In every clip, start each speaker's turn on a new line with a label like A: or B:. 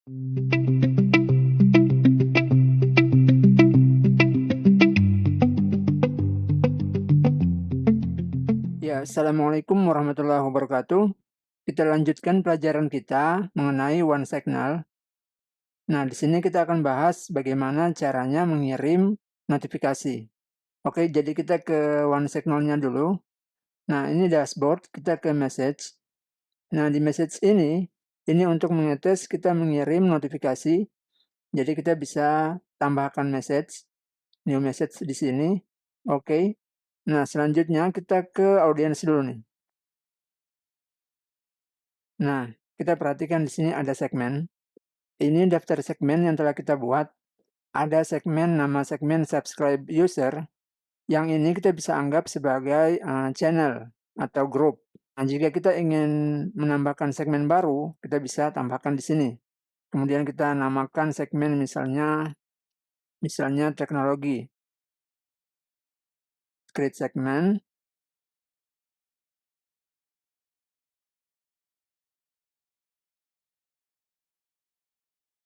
A: Ya, Assalamualaikum warahmatullahi wabarakatuh. Kita lanjutkan pelajaran kita mengenai OneSignal. Nah, di sini kita akan bahas bagaimana caranya mengirim notifikasi. Oke, jadi kita ke OneSignal-nya dulu. Nah, ini dashboard, kita ke message. Nah, di message ini untuk mengetes kita mengirim notifikasi. Jadi kita bisa tambahkan message, new message di sini. Oke. Nah, selanjutnya kita ke audience dulu nih. Nah, kita perhatikan di sini ada segmen. Ini daftar segmen yang telah kita buat. Ada segmen nama segmen subscribe user. Yang ini kita bisa anggap sebagai channel atau grup. Nah, jika kita ingin menambahkan segmen baru, kita bisa tambahkan di sini. Kemudian kita namakan segmen misalnya teknologi. Create segmen.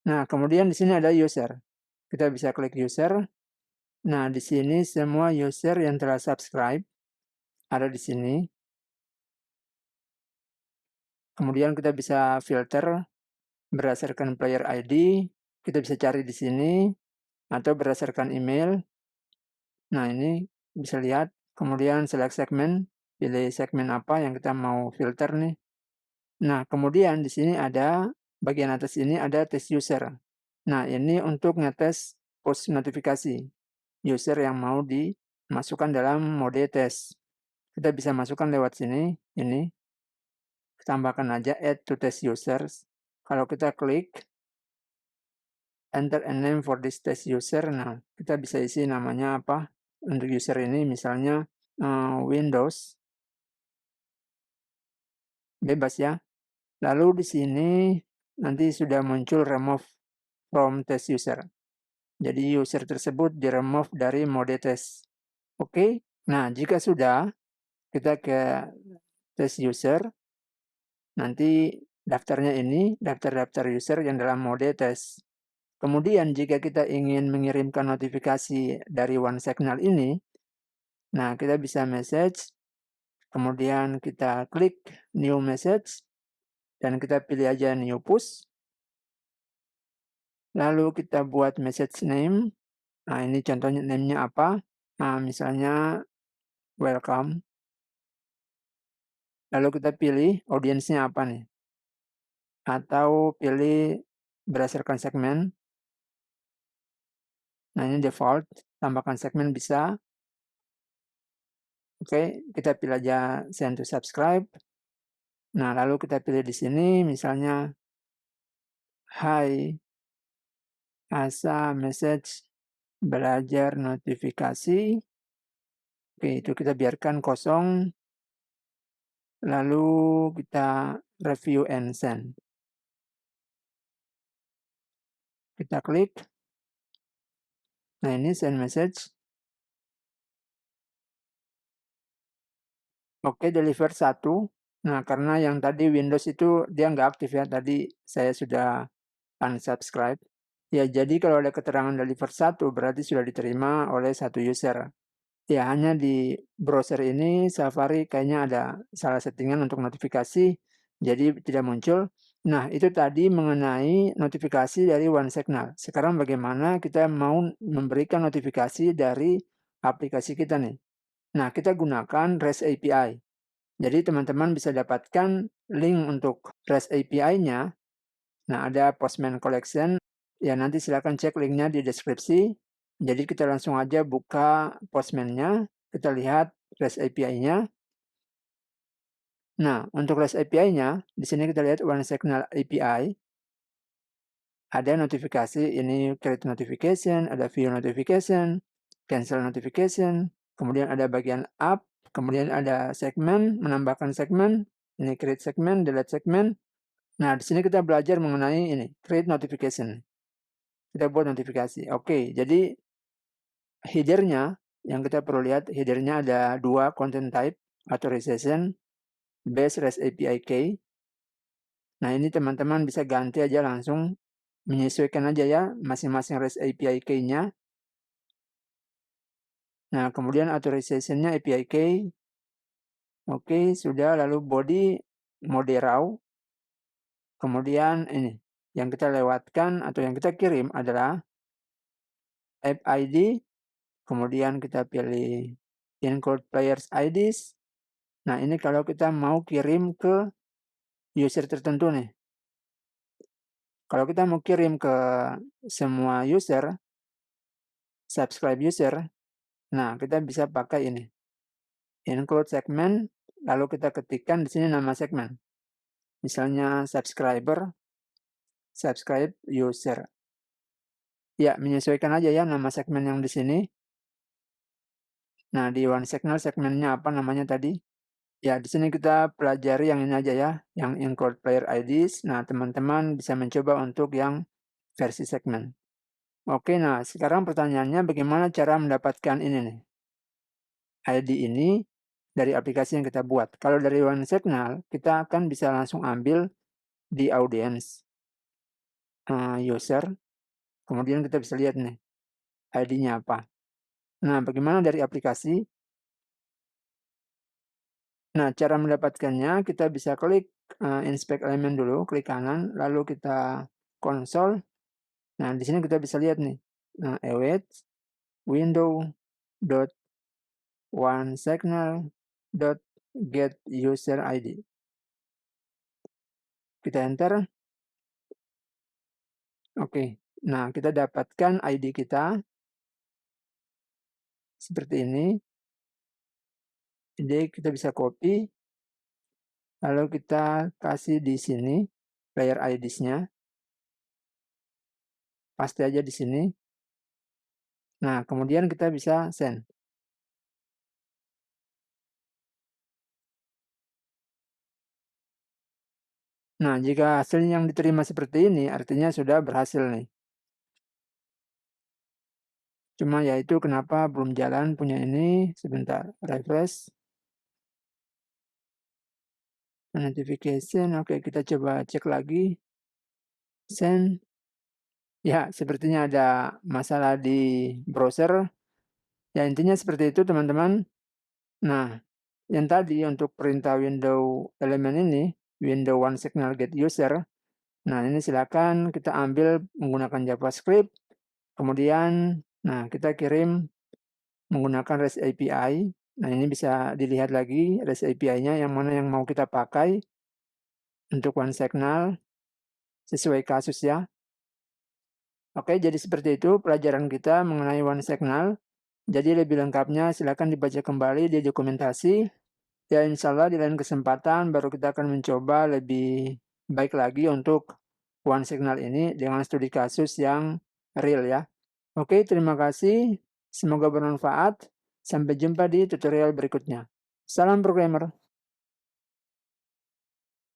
A: Nah, kemudian di sini ada user. Kita bisa klik user. Nah, di sini semua user yang telah subscribe ada di sini. Kemudian kita bisa filter berdasarkan player ID, kita bisa cari di sini, atau berdasarkan email. Nah, ini bisa lihat, kemudian select segmen, pilih segmen apa yang kita mau filter nih. Nah, kemudian di sini ada, bagian atas ini ada test user. Nah, ini untuk ngetes push notifikasi, user yang mau dimasukkan dalam mode tes. Kita bisa masukkan lewat sini, ini. Tambahkan aja add to test users. Kalau kita klik enter a name for this test user, nah kita bisa isi namanya apa untuk user ini, misalnya Windows, bebas ya. Lalu di sini nanti sudah muncul remove from test user. Jadi user tersebut di remove dari mode tes. Oke, nah jika sudah, kita ke test user. Nanti daftarnya ini daftar-daftar user yang dalam mode tes. Kemudian jika kita ingin mengirimkan notifikasi dari OneSignal ini, nah kita bisa message, kemudian kita klik new message, dan kita pilih aja new push. Lalu kita buat message name. Nah, ini contohnya name-nya apa? Nah, misalnya welcome. Lalu kita pilih audience-nya apa nih? Atau pilih berdasarkan segmen. Nah, ini default, tambahkan segmen bisa. Oke, kita pilih aja send to subscribe. Nah, lalu kita pilih di sini misalnya hi, asa message belajar notifikasi. Oke, itu kita biarkan kosong. Lalu kita review and send. Kita klik. Nah, ini send message. Oke, deliver 1. Nah, karena yang tadi Windows itu dia nggak aktif ya. Tadi saya sudah unsubscribe. Ya, jadi kalau ada keterangan deliver 1 berarti sudah diterima oleh satu user. Ya, hanya di browser ini Safari kayaknya ada salah settingan untuk notifikasi, jadi tidak muncul. Nah, itu tadi mengenai notifikasi dari OneSignal. Sekarang bagaimana kita mau memberikan notifikasi dari aplikasi kita nih. Nah, kita gunakan REST API. Jadi teman-teman bisa dapatkan link untuk REST API-nya. Nah, ada Postman Collection. Ya, nanti silakan cek linknya di deskripsi. Jadi kita langsung aja buka Postman-nya. Kita lihat REST API-nya. Nah, untuk REST API-nya, di sini kita lihat OneSignal API. Ada notifikasi, ini create notification, ada view notification, cancel notification, kemudian ada bagian up, kemudian ada segmen, menambahkan segmen, ini create segmen, delete segmen. Nah, di sini kita belajar mengenai ini, create notification. Kita buat notifikasi. Oke, jadi header-nya, yang kita perlu lihat, header-nya ada 2 content type, authorization, base REST API key. Nah, ini teman-teman bisa ganti aja langsung menyesuaikan aja ya masing-masing REST API key-nya. Nah, kemudian authorization-nya API key. Oke, sudah. Lalu body mode raw. Kemudian ini yang kita lewatkan atau yang kita kirim adalah app ID. Kemudian kita pilih include players IDs. Nah, ini kalau kita mau kirim ke user tertentu nih. Kalau kita mau kirim ke semua user, subscribe user, nah kita bisa pakai ini. Include segment, lalu kita ketikkan di sini nama segmen. Misalnya subscriber, subscribe user. Ya, menyesuaikan aja ya nama segmen yang di sini. Nah, di OneSignal segmennya apa namanya tadi? Ya, di sini kita pelajari yang ini aja ya, yang include player IDs. Nah, teman-teman bisa mencoba untuk yang versi segmen. Oke, nah sekarang pertanyaannya bagaimana cara mendapatkan ini nih, ID ini dari aplikasi yang kita buat. Kalau dari OneSignal, kita akan bisa langsung ambil di audience user, kemudian kita bisa lihat nih ID-nya apa. Nah, bagaimana dari aplikasi? Nah, cara mendapatkannya kita bisa klik inspect element dulu, klik kanan, lalu kita konsol. Nah, di sini kita bisa lihat nih, await window dot onesignal dot get user ID. Kita enter. Oke, nah kita dapatkan ID kita seperti ini. Jadi kita bisa copy, lalu kita kasih di sini player IDs-nya. Paste aja di sini. Nah, kemudian kita bisa send. Nah, jika hasil yang diterima seperti ini, artinya sudah berhasil nih. Cuma ya itu kenapa belum jalan punya ini. Sebentar, refresh. Notification, oke kita coba cek lagi. Send. Ya, sepertinya ada masalah di browser. Ya, intinya seperti itu teman-teman. Nah, yang tadi untuk perintah window elemen ini, window onesignal get user. Nah, ini silakan kita ambil menggunakan JavaScript. Kemudian, nah kita kirim menggunakan REST API. Nah, ini bisa dilihat lagi REST API-nya yang mana yang mau kita pakai untuk OneSignal sesuai kasus ya. Oke, jadi seperti itu pelajaran kita mengenai OneSignal. Jadi lebih lengkapnya silakan dibaca kembali di dokumentasi. Ya, insya Allah di lain kesempatan baru kita akan mencoba lebih baik lagi untuk OneSignal ini dengan studi kasus yang real ya. Oke, terima kasih. Semoga bermanfaat. Sampai jumpa di tutorial berikutnya. Salam programmer.